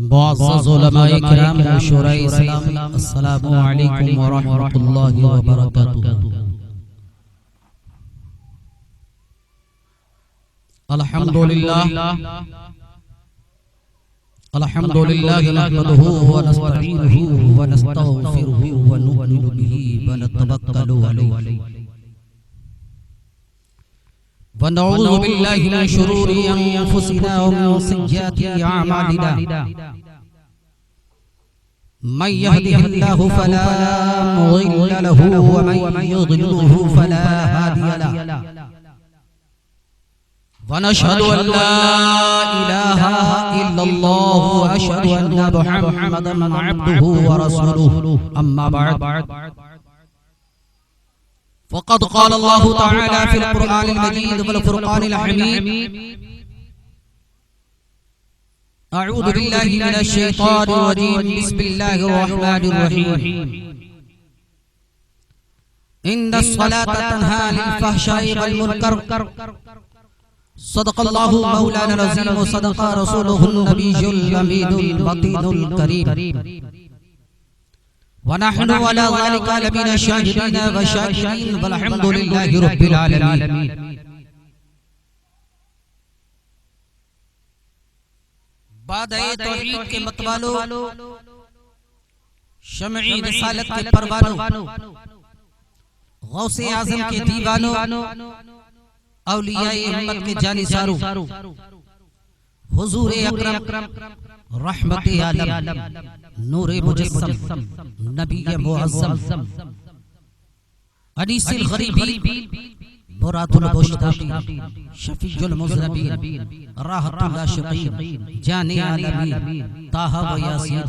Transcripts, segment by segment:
मुअज़्ज़ज़ उलमाए किराम व शुराए इस्लाम, अस्सलामु अलैकुम व रहमतुल्लाहि व बरकातुहू। अल्हम्दुलिल्लाह अल्हम्दुलिल्लाहि नहमदुहु व नस्तईनुहु व नस्तगफिरुहु व नु'मिनु बिही व नतवक्कलु अलैहि व नऊज़ु बिल्लाहि मिन शुरूरि अनफुसिना व मिन सय्यिआति अअमालिना। मन यहदिहिल्लाहु फला मुदिल्ल लहु व मन युद्लिलहु फला हादिय लहु। वनशहदु अन ला इलाहा इल्लल्लाह व अशहदु अन्ना मुहम्मदन अब्दुहु व रसूलुहु। अम्मा बअद, फ़क़द क़ाल अल्लाहु तआला फ़िल क़ुरआनिल मजीद वल फ़ुरक़ानिल हमीद। अऊज़ु बिल्लाहि मिनश शैतानिर रजीम। बिस्मिल्लाहिर रहमानिर रहीम। इन्नस सलाता तन्हा अनिल फ़हशाइ वल मुनकर। सदक़ल्लाहु मौलाना अज़ीम व सदक़ रसूलुहुन नबियुल अमीनुल बतीनुल करीम। व नहनु अला ज़ालिका लमिन शाहिदीन व शाकिरीन वल्हम्दुलिल्लाहि रब्बिल आलमीन। बादए तौहीद के मतवालो, शमई रिसालत के परवानों, गौसे आज़म के दीवानों, औलियाए उम्मत के जानिसारों, हुजूर अकरम रहमते आलम, नूरे मुजस्सम, नबी मुअज़्ज़म, अनीसिल गरीबी, मुरादुल मुश्ताक़ी, शफीउल मुज़नबीन, राहतुल आशिक़ीन, जाने आलमीन, ताहा व यासीन,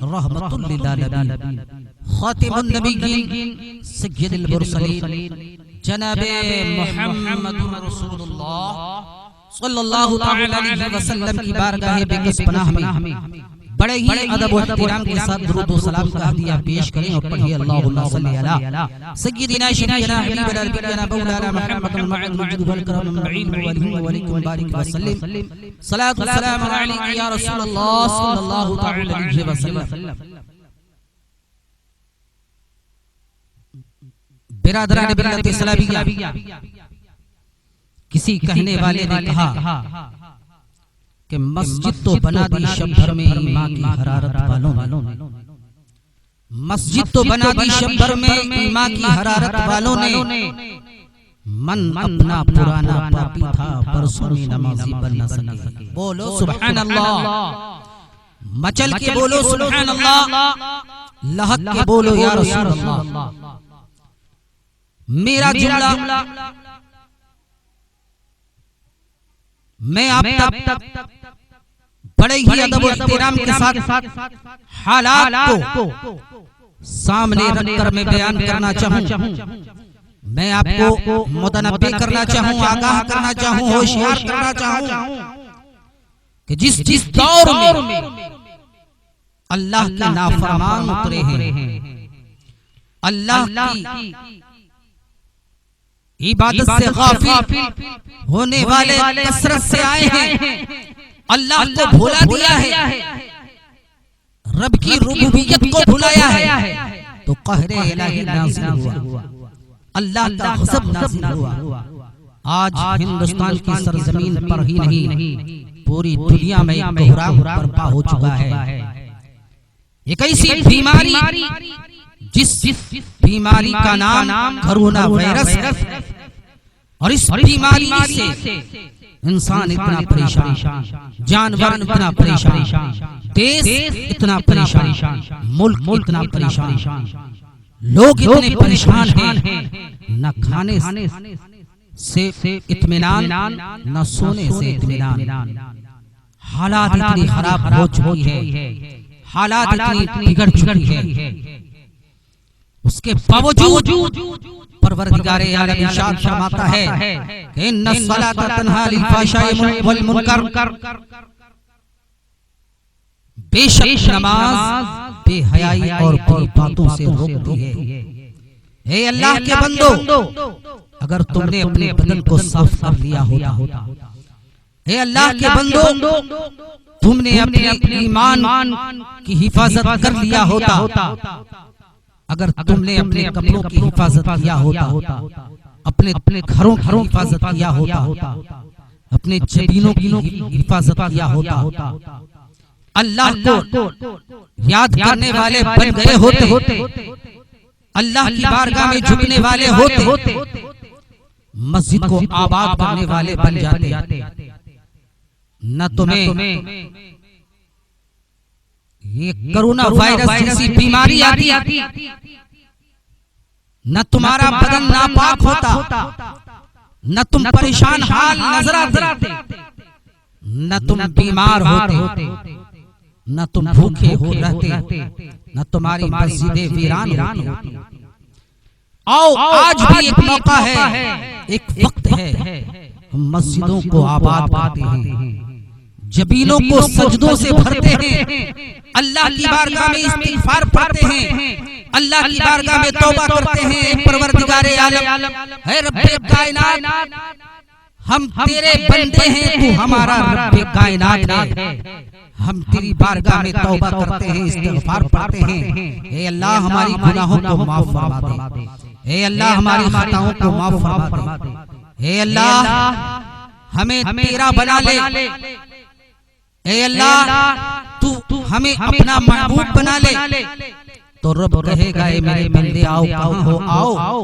रहमतुल लिल आलमीन, खातिमुन नबिय्यीन, सय्यिदुल मुरसलीन, जनाबे मुहम्मदुर रसूलुल्लाह सल्लल्लाहु तआला अलैहि वसल्लम की बारगाह बेकस पनाह में बड़े ही अदब व एहतराम के साथ दुरूद व सलाम का हदिया पेश करें और पढ़िए अल्लाहुम्मा सल्ली अला सय्यिदिना शफीना हबीबना नबीना मौलाना मुहम्मदुल मअल वल करम मईन व अलैहि बारिक व सल्लिम। सलातु व सलाम अलैका या रसूलल्लाह सल्लल्लाहु तआला अलैहि वसल्लम। बिरादरान मिल्लत इस्लामिया, किसी कहने वाले ने कहा कि मस्जिद तो बना दी शब भर में ईमान की हरारत वालों ने, मस्जिद तो बना दी शब भर में ईमान की हरारत वालों ने। मन अपना पुराना पापी था परसों में नमाज़ी बन न सके। बोलो सुभान अल्लाह, मचल के बोलो सुभान अल्लाह, लहक के बोलो या रसूल अल्लाह। मेरा जुमला मैं आप तक बड़े ही अदब और एहतराम के साथ हालात को सामने रखकर मैं बयान करना चाहूं। मैं आपको मुतनब्बे करना चाहूं, आगाह करना चाहूं, होशियार करना चाहूं कि जिस दौर में अल्लाह के नाफरमान उतरे हैं, अल्लाह की इबादत से गाफिल होने वाले कसरत से आए हैं, अल्लाह को भुला दिया है, रब की रुबूबियत को भुलाया है, तो कहरे इलाही नाज़िल हुआ, अल्लाह का गज़ब नाज़िल हुआ। आज हिंदुस्तान की सरजमीन पर ही नहीं, पूरी दुनिया में कोहराम बर्पा हो चुका है। एक ऐसी बीमारी जिस बीमारी का नाम कोरोना वायरस है, और इस बीमारी से इंसान इतना परेशान, जानवर इतना परेशान, देश इतना परेशान, मुल्क इतना परेशान, लोग इतने परेशान हैं, न खाने से इत्मीनान, न सोने से इत्मीनान। हालात इतनी खराब हो चुकी है, हालात इतनी बिगड़ चुकी है, उसके बावजूद परवरदिगारे आलम इरशाद फरमाता है कि इन्नस सलाता तन्हा अनिल फ़हशाइ वल मुनकर, बेशक नमाज बेहयाई और बुरी बातों से रोकती है। हे अल्लाह के बंदो, अगर तुमने अपने बदन को साफ कर लिया होता, हे अल्लाह के बंदो, तुमने अपने ईमान की हिफाजत कर लिया होता, अगर तुमने अपने कपड़ों की हिफाजत किया होता, अपने घरों की हिफाजत किया होता, अपने जमीनों की हिफाजत किया होता, अल्लाह को याद करने वाले बन गए होते, अल्लाह की बारगाह में झुकने वाले होते, मस्जिद को आबाद करने वाले बन जाते, न तुम्हें ये कोरोना वायरस जैसी बीमारी आती, न तुम्हारा बदन नापाक होता, न तुम परेशान हाल नजर आते, न तुम बीमार होते, न तुम भूखे हो रहते, न तुम्हारी मस्जिदें वीरान होती। आओ आज भी एक मौका है, एक वक्त है, हम मस्जिदों को आबाद करते हैं, जबीनों को सजदों से भरते हैं, अल्लाह की बारगाह में इस्तिगफार पढ़ते हैं, अल्लाह की बारगाह में तौबा करते हैं। परवरदिगारे आलम है रब्बे कायनात, हम तेरे बंदे हैं, तू हमारा रब्बे कायनात है, हम तेरी बारगाह में तौबा करते हैं, इस्तिगफार पढ़ते हैं। ए अल्लाह हमारी गुनाहों को माफ फरमा दे, ए अल्लाह हमारी खताओं को माफ फरमा दे, ए अल्लाह हमें तेरा बना ले, ए अल्लाह तू हमें अपना महबूब बना ले। तो रब कहेगा ए मेरे बंदे आओ, कहाँ हो, आओ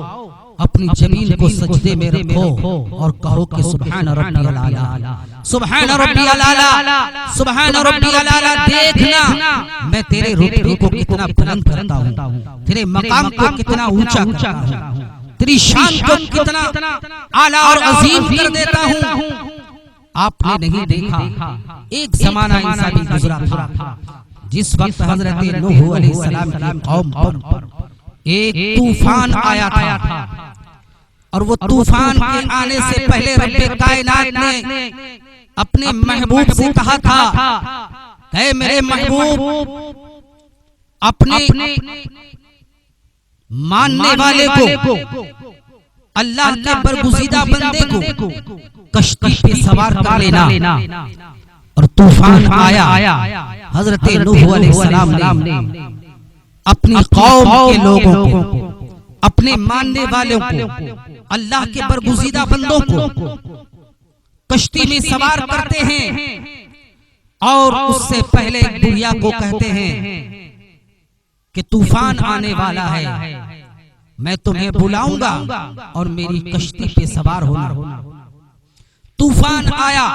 अपनी जमीन को सजदे में रखो और कहो कि सुभान रब्बियल आला, सुभान रब्बियल आला, सुभान रब्बियल आला। देखना मैं तेरे रुतबे को कितना बुलंद करता हूँ, तेरे मकाम को कितना ऊंचा करता हूँ, तेरी शान को कितना आला और अजीम कर देता हूँ। आपने नहीं देखा, एक जमाना ऐसा भी गुजरा था जिस वक्त हजरत नूह अलैहिस्सलाम की कौम पर एक तूफान आया था, और वो तूफान के आने से पहले रब्बे कायनात ने अपने महबूब से कहा था, ऐ मेरे महबूब अपने मानने वाले को, अल्लाह के बरगुज़ीदा बंदे को कश्ती पे सवार कर लेना। और तूफान आया, हजरत नूह अलैहिस्सलाम ने अपनी कौम के लोगों को, अपने मानने वालों को, अल्लाह के बरगुज़ीदा बंदों को कश्ती में सवार करते हैं, और उससे पहले बुढ़िया को कहते हैं कि तूफान आने वाला है, मैं तुम्हें बुलाऊंगा और मेरी कश्ती पे सवार होना। तूफान आया,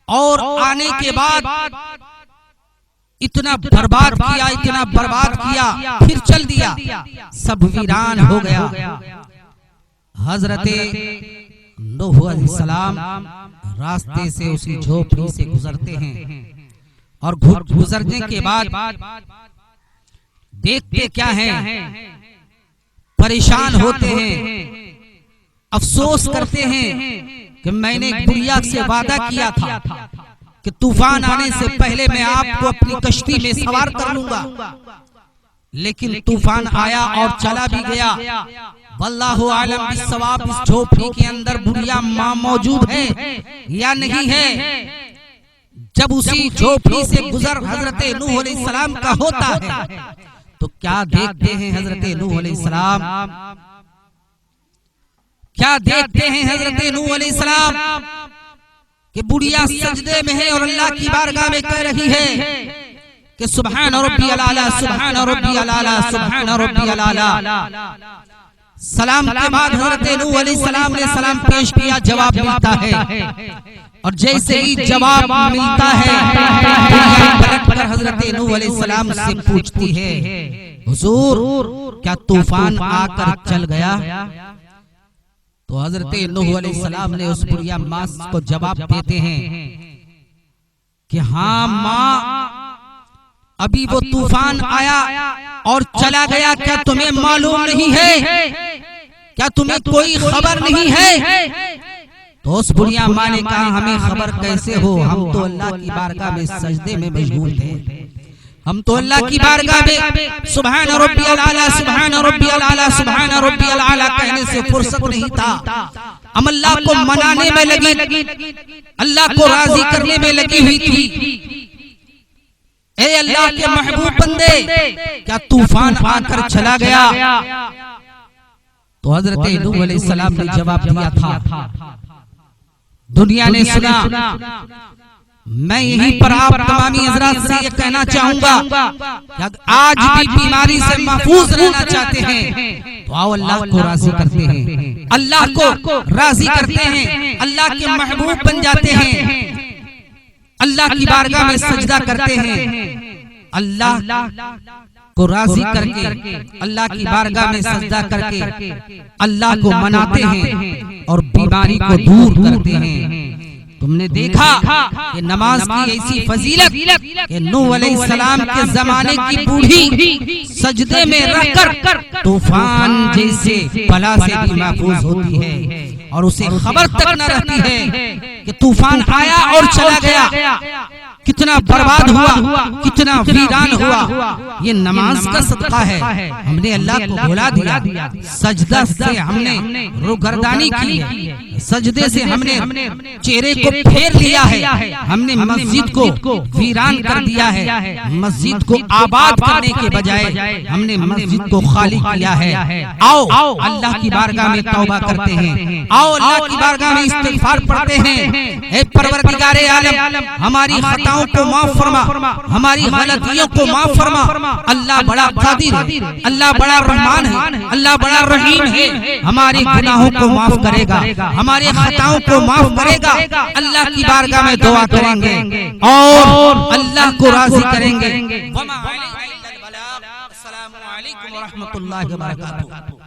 और आने के बाद इतना बर्बाद किया, इतना बर्बाद किया, फिर चल दिया, सब वीरान हो गया। हजरते नूह अलैहिस्सलाम रास्ते से उसी झोपड़ी से गुजरते हैं, और गुजरने के बाद देखते क्या हैं, परेशान होते हैं, अफसोस करते हैं कि मैंने बुढ़िया से वादा किया था कि तूफान आने से पहले मैं आपको अपनी कश्ती में सवार कर लूंगा, लेकिन तूफान आया और चला भी गया। वल्लाहु आलम बिस्सवाब, इस झोपड़ी के अंदर बुढ़िया माँ मौजूद है या नहीं है। जब उसी झोपड़ी से गुजर हजरत नूह अलैहिस्सलाम का होता है, तो क्या देखते हैं हजरत नूह अलैहिस्सलाम, क्या देखते हैं हजरत नूह अलैहिस्सलाम कि बुढ़िया सजदे में है और अल्लाह की बारगाह में कह रही है कि सुभान रब्बियल आला, सुभान रब्बियल आला, सुभान रब्बियल आला। सलाम के बाद हजरत नूह अलैहिस्सलाम ने सलाम पेश किया, जवाब मिलता है, और जैसे ही जवाब मिलता है पलटकर हजरत नूह अलैहिस्सलाम से पूछती है, हुजूर क्या तूफान आकर चल गया? तो हजरत नूह अलैहिस्सलाम ने उस बुढ़िया माँ को जवाब देते हैं कि हाँ माँ, अभी वो तूफान आया और चला गया, क्या तुम्हें मालूम नहीं है? क्या तुम्हें कोई खबर नहीं है? तो उस बुढ़िया माँ ने कहा, हमें खबर कैसे हो, हम तो अल्लाह की बारगाह में सजदे में मशगूल थे, हम तो अल्लाह की बारगाह में सुभान रब्बियल आला, सुभान रब्बियल आला, सुभान रब्बियल आला कहने से फुर्सत नहीं था। हम अल्लाह को मनाने में लगी, अल्लाह को राजी करने में लगी हुई थी। ए अल्लाह के महबूब बंदे, क्या तूफान आकर चला गया? तो हजरत नूह अलैहिस्सलाम ने जवाब दिया था, दुनिया ने सुना, मैं यहीं पर आप तमामी हजरात से ये कहना चाहूंगा कि आज भी बीमारी से महफूज रहना चाहते हैं तो आओ अल्लाह को राजी करते हैं, अल्लाह को राजी करते हैं, अल्लाह के महबूब बन जाते हैं, अल्लाह की बारगाह में सजदा करते हैं, अल्लाह को राजी करके, अल्लाह की बारगाह में सजदा करके अल्लाह को मनाते हैं और बीमारी को दूर करते हैं। तुमने देखा कि नमाज की ऐसी फजीलत कि नूह अलैहिस्सलाम के जमाने की बूढ़ी सजदे में रहकर तूफान जैसे बला से भी महफूज होती है और उसे खबर तक न रहती है कि तूफान आया और चला गया, कितना बर्बाद हुआ, कितना वीरान हुआ। ये नमाज का सदका है। हमने अल्लाह को भुला दिया, सजदा से हमने रुगर्दानी की है, सजदे से हमने चेहरे को फेर लिया है, हमने मस्जिद को वीरान कर दिया है, मस्जिद को आबाद करने के बजाय हमने मस्जिद को खाली किया है। आओ अल्लाह की बारगाह में तौबा करते हैं, आओ अल्लाह की बारगाह में इस्तिग़फार पढ़ते हैं। ऐ परवरदिगारे आलम, हमारी खताओं को माफ फरमा, हमारी गलतियों को माफ फरमा। अल्लाह बड़ा कादिर है, अल्लाह बड़ा रहमान है, अल्लाह बड़ा रहीम है, हमारे गुनाहों को माफ करेगा, हमारे खताओं को माफ करेगा। अल्लाह की बारगाह में दुआ करेंगे और अल्लाह को राजी करेंगे। अस्सलामु अलैकुम व रहमतुल्लाहि व बरकातुहू।